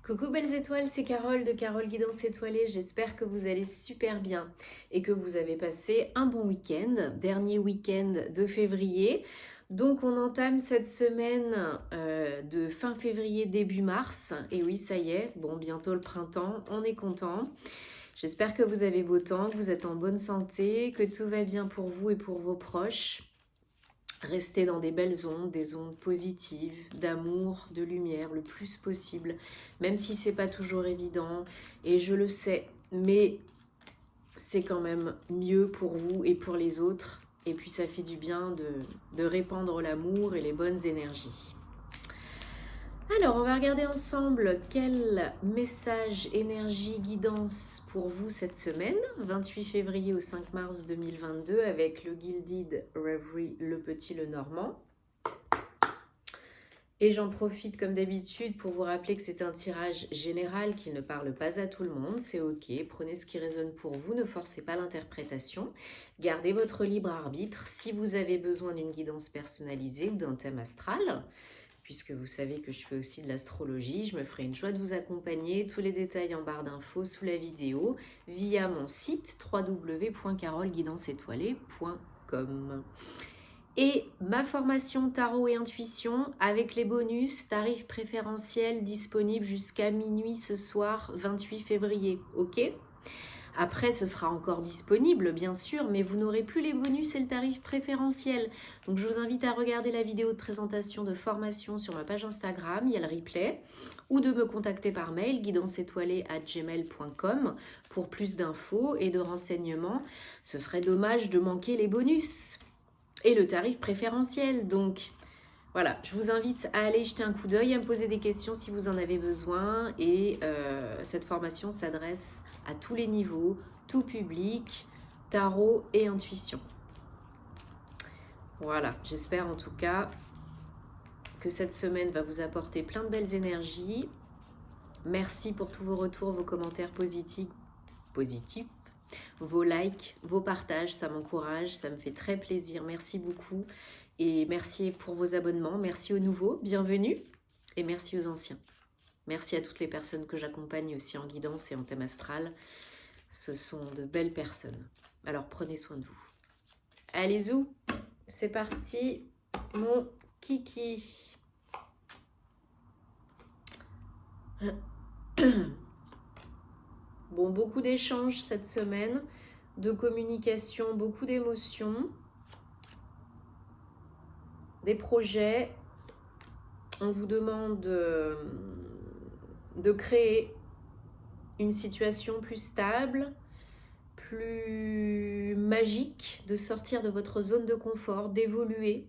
Coucou belles étoiles, c'est Carole de Carole Guidance Étoilée. J'espère que vous allez super bien et que vous avez passé un bon week-end, dernier week-end de février. Donc on entame cette semaine de fin février, début mars. Et oui, ça y est, bon, bientôt le printemps, on est content. J'espère que vous avez beau temps, que vous êtes en bonne santé, que tout va bien pour vous et pour vos proches. Restez dans des belles ondes, des ondes positives, d'amour, de lumière, le plus possible, même si c'est pas toujours évident, et je le sais, mais c'est quand même mieux pour vous et pour les autres, et puis ça fait du bien de répandre l'amour et les bonnes énergies. Alors, on va regarder ensemble quel message, énergie, guidance pour vous cette semaine, 28 février au 5 mars 2022, avec le Gilded Reverie, le petit, le normand. Et j'en profite comme d'habitude pour vous rappeler que c'est un tirage général qui ne parle pas à tout le monde, c'est ok, prenez ce qui résonne pour vous, ne forcez pas l'interprétation, gardez votre libre arbitre. Si vous avez besoin d'une guidance personnalisée ou d'un thème astral, puisque vous savez que je fais aussi de l'astrologie, je me ferai une joie de vous accompagner. Tous les détails en barre d'infos sous la vidéo via mon site www.caroleguidanceétoilée.com. Et ma formation tarot et intuition avec les bonus, tarifs préférentiels disponibles jusqu'à minuit ce soir 28 février, ok ? Après, ce sera encore disponible, bien sûr, mais vous n'aurez plus les bonus et le tarif préférentiel. Donc, je vous invite à regarder la vidéo de présentation de formation sur ma page Instagram, il y a le replay, ou de me contacter par mail, guidanceétoilée@gmail.com, pour plus d'infos et de renseignements. Ce serait dommage de manquer les bonus et le tarif préférentiel. Donc, voilà, je vous invite à aller jeter un coup d'œil, à me poser des questions si vous en avez besoin. Et cette formation s'adresse à tous les niveaux, tout public, tarot et intuition. Voilà, j'espère en tout cas que cette semaine va vous apporter plein de belles énergies. Merci pour tous vos retours, vos commentaires positifs, vos likes, vos partages, ça m'encourage, ça me fait très plaisir. Merci beaucoup. Et merci pour vos abonnements, merci aux nouveaux, bienvenue, et merci aux anciens. Merci à toutes les personnes que j'accompagne aussi en guidance et en thème astral. Ce sont de belles personnes. Alors prenez soin de vous. Allez zou, c'est parti, mon kiki. Bon, beaucoup d'échanges cette semaine, de communication, beaucoup d'émotions. Des projets, on vous demande de créer une situation plus stable, plus magique, de sortir de votre zone de confort, d'évoluer.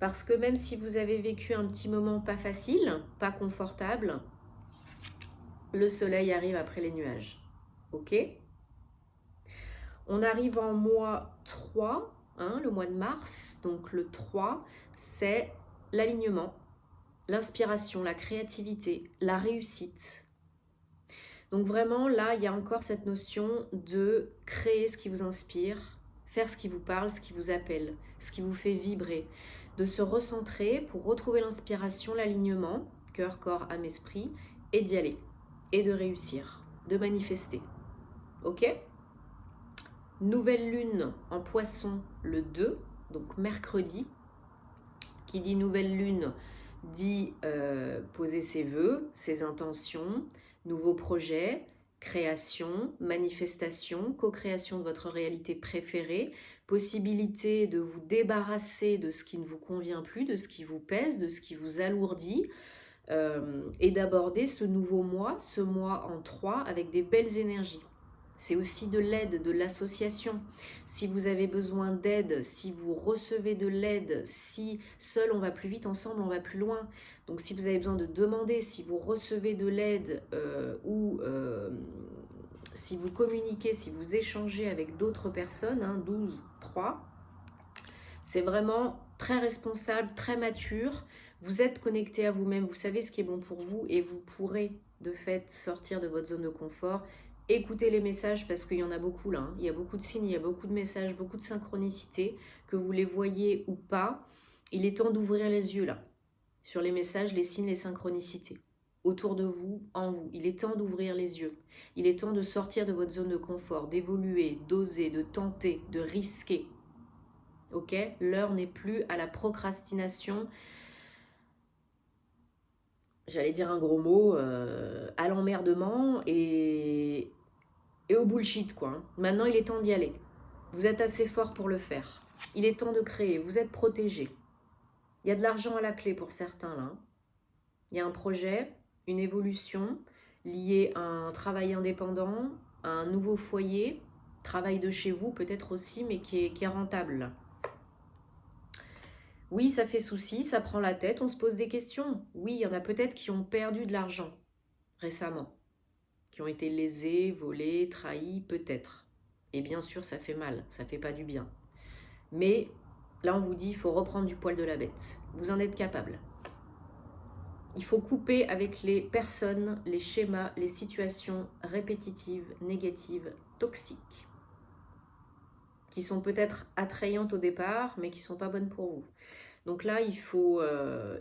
Parce que même si vous avez vécu un petit moment pas facile, pas confortable, le soleil arrive après les nuages. Ok ? On arrive en mois 3, le mois de mars, donc le 3, c'est l'alignement, l'inspiration, la créativité, la réussite. Donc vraiment, là, il y a encore cette notion de créer ce qui vous inspire, faire ce qui vous parle, ce qui vous appelle, ce qui vous fait vibrer, de se recentrer pour retrouver l'inspiration, l'alignement, cœur, corps, âme, esprit, et d'y aller, et de réussir, de manifester. Ok ? Nouvelle lune en poisson le 2, donc mercredi. Qui dit nouvelle lune dit poser ses vœux, ses intentions, nouveaux projets, création, manifestation, co-création de votre réalité préférée, possibilité de vous débarrasser de ce qui ne vous convient plus, de ce qui vous pèse, de ce qui vous alourdit, et d'aborder ce nouveau mois, ce mois en 3 avec des belles énergies. C'est aussi de l'aide, de l'association. Si vous avez besoin d'aide, si vous recevez de l'aide, si seul on va plus vite, ensemble on va plus loin. Donc si vous avez besoin de demander, si vous recevez de l'aide ou si vous communiquez, si vous échangez avec d'autres personnes, 12, 3, c'est vraiment très responsable, très mature. Vous êtes connecté à vous-même, vous savez ce qui est bon pour vous et vous pourrez de fait sortir de votre zone de confort. Écoutez les messages parce qu'il y en a beaucoup là. Il y a beaucoup de signes, il y a beaucoup de messages, beaucoup de synchronicité, que vous les voyez ou pas. Il est temps d'ouvrir les yeux là. sur les messages, les signes, les synchronicités. Autour de vous, en vous. Il est temps d'ouvrir les yeux. Il est temps de sortir de votre zone de confort, d'évoluer, d'oser, de tenter, de risquer. Ok? L'heure n'est plus à la procrastination. J'allais dire un gros mot, à l'emmerdement et au bullshit, quoi. Hein. Maintenant, il est temps d'y aller. Vous êtes assez fort pour le faire. Il est temps de créer. Vous êtes protégé. Il y a de l'argent à la clé pour certains, là. Il y a un projet, une évolution liée à un travail indépendant, à un nouveau foyer, travail de chez vous peut-être aussi, mais qui est rentable, là. Oui, ça fait souci, ça prend la tête, on se pose des questions. Oui, il y en a peut-être qui ont perdu de l'argent récemment, qui ont été lésés, volés, trahis, peut-être. Et bien sûr, ça fait mal, ça fait pas du bien. Mais là, on vous dit, il faut reprendre du poil de la bête. Vous en êtes capable. Il faut couper avec les personnes, les schémas, les situations répétitives, négatives, toxiques, qui sont peut-être attrayantes au départ, mais qui ne sont pas bonnes pour vous. Donc là, il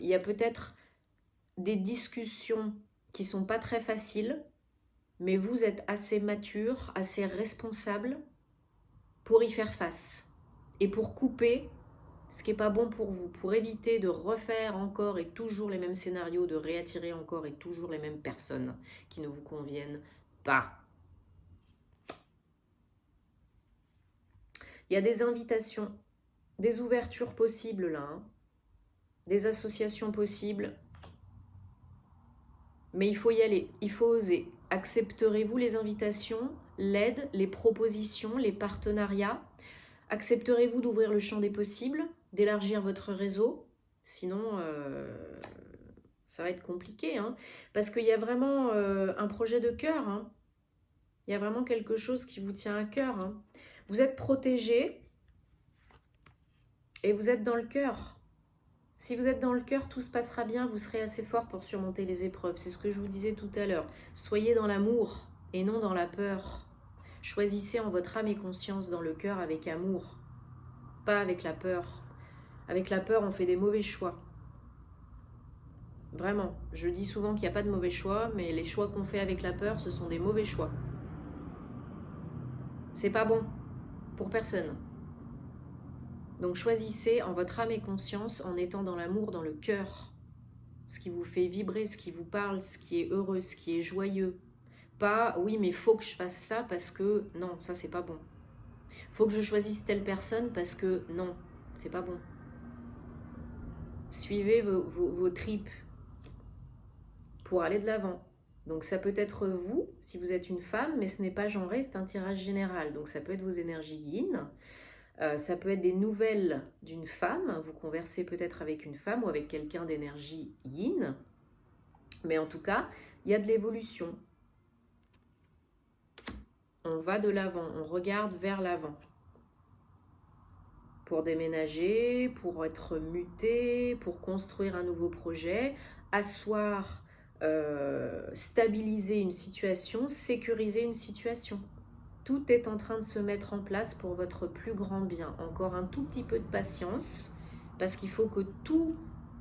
y a peut-être des discussions qui ne sont pas très faciles, mais vous êtes assez mature, assez responsable pour y faire face et pour couper ce qui n'est pas bon pour vous, pour éviter de refaire encore et toujours les mêmes scénarios, de réattirer encore et toujours les mêmes personnes qui ne vous conviennent pas. Il y a des invitations, des ouvertures possibles là, hein, des associations possibles, mais il faut y aller, il faut oser. Accepterez-vous les invitations, l'aide, les propositions, les partenariats? Accepterez-vous d'ouvrir le champ des possibles, d'élargir votre réseau? Sinon, ça va être compliqué, hein, parce qu'il y a vraiment un projet de cœur. Hein. Il y a vraiment quelque chose qui vous tient à cœur. Hein. Vous êtes protégé et vous êtes dans le cœur. Si vous êtes dans le cœur, tout se passera bien, vous serez assez fort pour surmonter les épreuves. C'est ce que je vous disais tout à l'heure. Soyez dans l'amour et non dans la peur. Choisissez en votre âme et conscience dans le cœur avec amour, pas avec la peur. Avec la peur, on fait des mauvais choix. Vraiment, je dis souvent qu'il n'y a pas de mauvais choix, mais les choix qu'on fait avec la peur, ce sont des mauvais choix. C'est pas bon pour personne. Donc choisissez en votre âme et conscience, en étant dans l'amour, dans le cœur, ce qui vous fait vibrer, ce qui vous parle, ce qui est heureux, ce qui est joyeux. Pas, oui, mais faut que je fasse ça parce que, non, ça c'est pas bon. Faut que je choisisse telle personne parce que, non, c'est pas bon. Suivez vos tripes pour aller de l'avant. Donc ça peut être vous, si vous êtes une femme, mais ce n'est pas genré, c'est un tirage général. Donc ça peut être vos énergies yin, ça peut être des nouvelles d'une femme, vous conversez peut-être avec une femme ou avec quelqu'un d'énergie yin, mais en tout cas, il y a de l'évolution. On va de l'avant, on regarde vers l'avant. Pour déménager, pour être muté, pour construire un nouveau projet, asseoir, stabiliser une situation, sécuriser une situation. Tout est en train de se mettre en place pour votre plus grand bien. Encore un tout petit peu de patience, parce qu'il faut que tous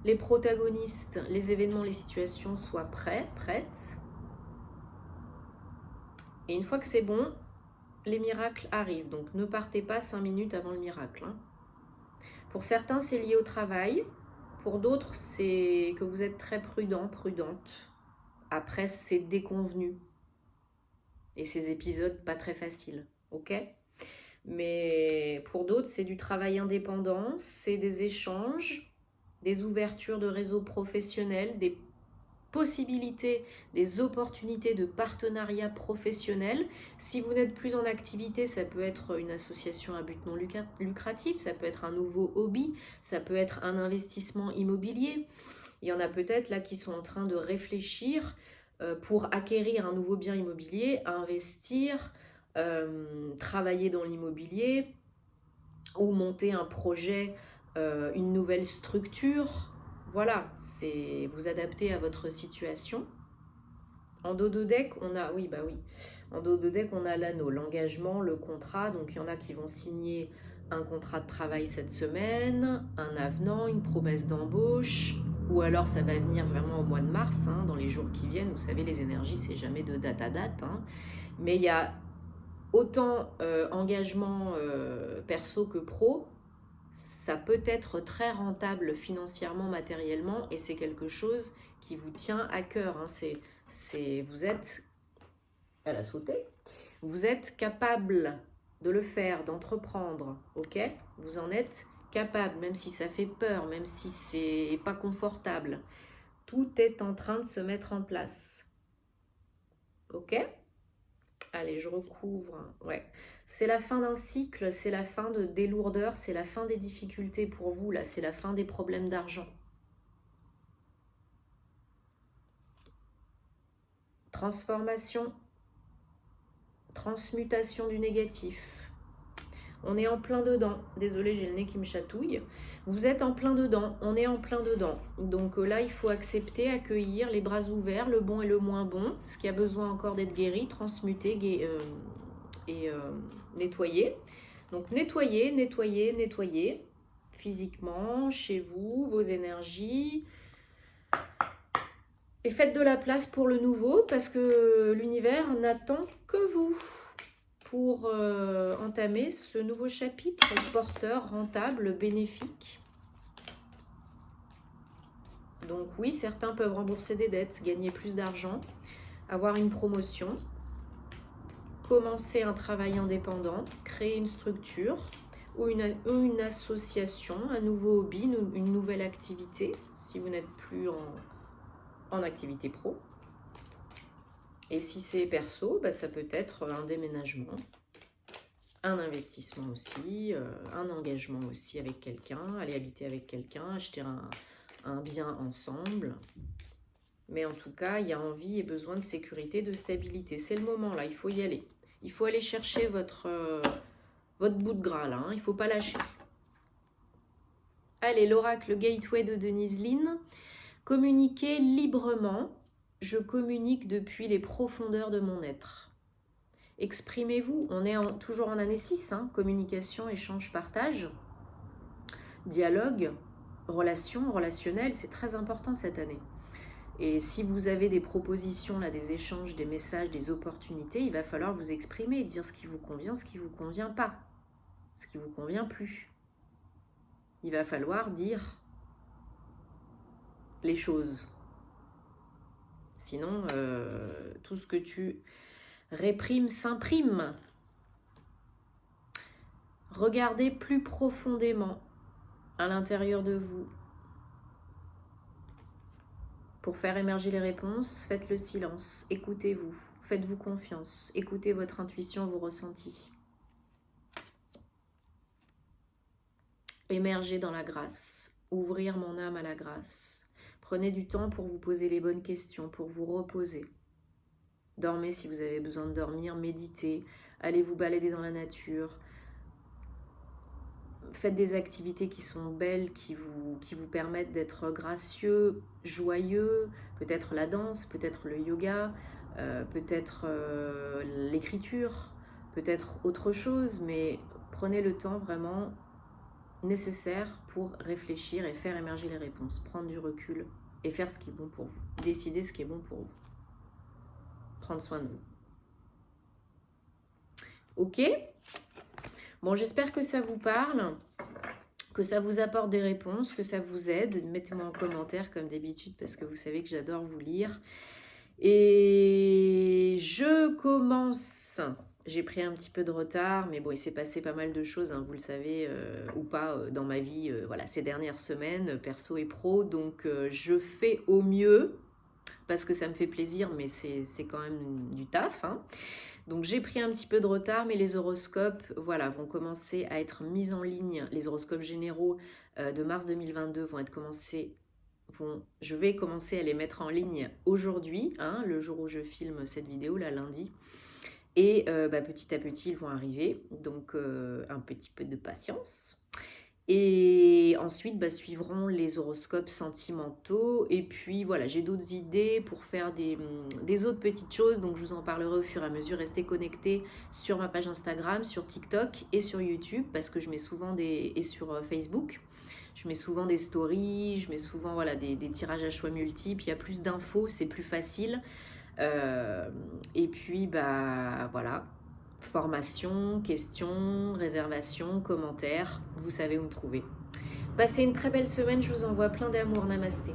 les protagonistes, les événements, les situations soient prêts, prêtes. Et une fois que c'est bon, les miracles arrivent. Donc ne partez pas 5 minutes avant le miracle. Hein. Pour certains, c'est lié au travail. Pour d'autres, c'est que vous êtes très prudent, prudente. Après, c'est déconvenu. Et ces épisodes, pas très faciles, ok? Mais pour d'autres, c'est du travail indépendant, c'est des échanges, des ouvertures de réseaux professionnels, des possibilités, des opportunités de partenariat professionnel. Si vous n'êtes plus en activité, ça peut être une association à but non lucratif, ça peut être un nouveau hobby, ça peut être un investissement immobilier. Il y en a peut-être là qui sont en train de réfléchir pour acquérir un nouveau bien immobilier, investir, travailler dans l'immobilier ou monter un projet, une nouvelle structure. Voilà, c'est vous adapter à votre situation. En dos de deck, on a, en dos de deck, on a l'anneau, l'engagement, le contrat. Donc il y en a qui vont signer un contrat de travail cette semaine, un avenant, une promesse d'embauche. ou alors ça va venir vraiment au mois de mars, hein, dans les jours qui viennent. Vous savez, les énergies, c'est jamais de date à date, hein. Mais il y a autant engagement perso que pro, ça peut être très rentable financièrement, matériellement, et c'est quelque chose qui vous tient à cœur, hein. Vous êtes, elle a sauté, vous êtes capable de le faire, d'entreprendre, ok? Vous en êtes capable, même si ça fait peur, même si c'est pas confortable. Tout est en train de se mettre en place, ok? Allez, je recouvre, ouais. C'est la fin d'un cycle, c'est la fin des lourdeurs, c'est la fin des difficultés pour vous, là, c'est la fin des problèmes d'argent. Transformation, transmutation du négatif. On est en plein dedans. Désolée, j'ai le nez qui me chatouille. Vous êtes en plein dedans, on est en plein dedans. Donc là, il faut accepter, accueillir, les bras ouverts, le bon et le moins bon, ce qui a besoin encore d'être guéri, transmuté et nettoyé. Donc nettoyer, nettoyer, nettoyer, physiquement, chez vous, vos énergies. Et faites de la place pour le nouveau, parce que l'univers n'attend que vous pour entamer ce nouveau chapitre porteur, rentable, bénéfique. Donc oui, certains peuvent rembourser des dettes, gagner plus d'argent, avoir une promotion, commencer un travail indépendant, créer une structure ou une association, un nouveau hobby, une nouvelle activité, si vous n'êtes plus en activité pro. Et si c'est perso, bah, ça peut être un déménagement, un investissement aussi, un engagement aussi avec quelqu'un, aller habiter avec quelqu'un, acheter un bien ensemble. Mais en tout cas, il y a envie et besoin de sécurité, de stabilité. C'est le moment là, il faut y aller. Il faut aller chercher votre bout de gras là, hein, il ne faut pas lâcher. Allez, l'oracle Gateway de Denise Lynn. Communiquer librement. Je communique depuis les profondeurs de mon être. Exprimez-vous. On est toujours en année 6, hein, communication, échange, partage, dialogue, relation, relationnel, c'est très important cette année. Et si vous avez des propositions, là, des échanges, des messages, des opportunités, il va falloir vous exprimer, dire ce qui vous convient, ce qui ne vous convient pas, ce qui ne vous convient plus. Il va falloir dire les choses. Sinon, tout ce que tu réprimes s'imprime. Regardez plus profondément à l'intérieur de vous. Pour faire émerger les réponses, faites le silence, écoutez-vous, faites-vous confiance, écoutez votre intuition, vos ressentis. Émergez dans la grâce, ouvrir mon âme à la grâce. Prenez du temps pour vous poser les bonnes questions, pour vous reposer. Dormez si vous avez besoin de dormir, méditez, allez vous balader dans la nature. Faites des activités qui sont belles, qui vous permettent d'être gracieux, joyeux, peut-être la danse, peut-être le yoga, peut-être l'écriture, peut-être autre chose, mais prenez le temps vraiment nécessaire pour réfléchir et faire émerger les réponses, prendre du recul et faire ce qui est bon pour vous, décider ce qui est bon pour vous, prendre soin de vous. Ok ? Bon, j'espère que ça vous parle, que ça vous apporte des réponses, que ça vous aide. Mettez-moi en commentaire comme d'habitude parce que vous savez que j'adore vous lire. Et je commence. J'ai pris un petit peu de retard, mais bon, il s'est passé pas mal de choses, hein, vous le savez, ou pas, dans ma vie, voilà, ces dernières semaines, perso et pro. Donc, je fais au mieux parce que ça me fait plaisir, mais c'est quand même du taf, hein. Donc j'ai pris un petit peu de retard, mais les horoscopes, voilà, vont commencer à être mis en ligne. Les horoscopes généraux de mars 2022 je vais commencer à les mettre en ligne aujourd'hui, hein, le jour où je filme cette vidéo, là, lundi. Et petit à petit, ils vont arriver. Donc un petit peu de patience. Et ensuite, suivront les horoscopes sentimentaux. Et puis, voilà, j'ai d'autres idées pour faire des autres petites choses. Donc, je vous en parlerai au fur et à mesure. Restez connectés sur ma page Instagram, sur TikTok et sur YouTube. Parce que je mets souvent et sur Facebook. Je mets souvent des stories, je mets souvent voilà, des tirages à choix multiples. Il y a plus d'infos, c'est plus facile. Et puis, bah voilà, formation, questions, réservation, commentaires, vous savez où me trouver. Passez une très belle semaine, je vous envoie plein d'amour, namasté.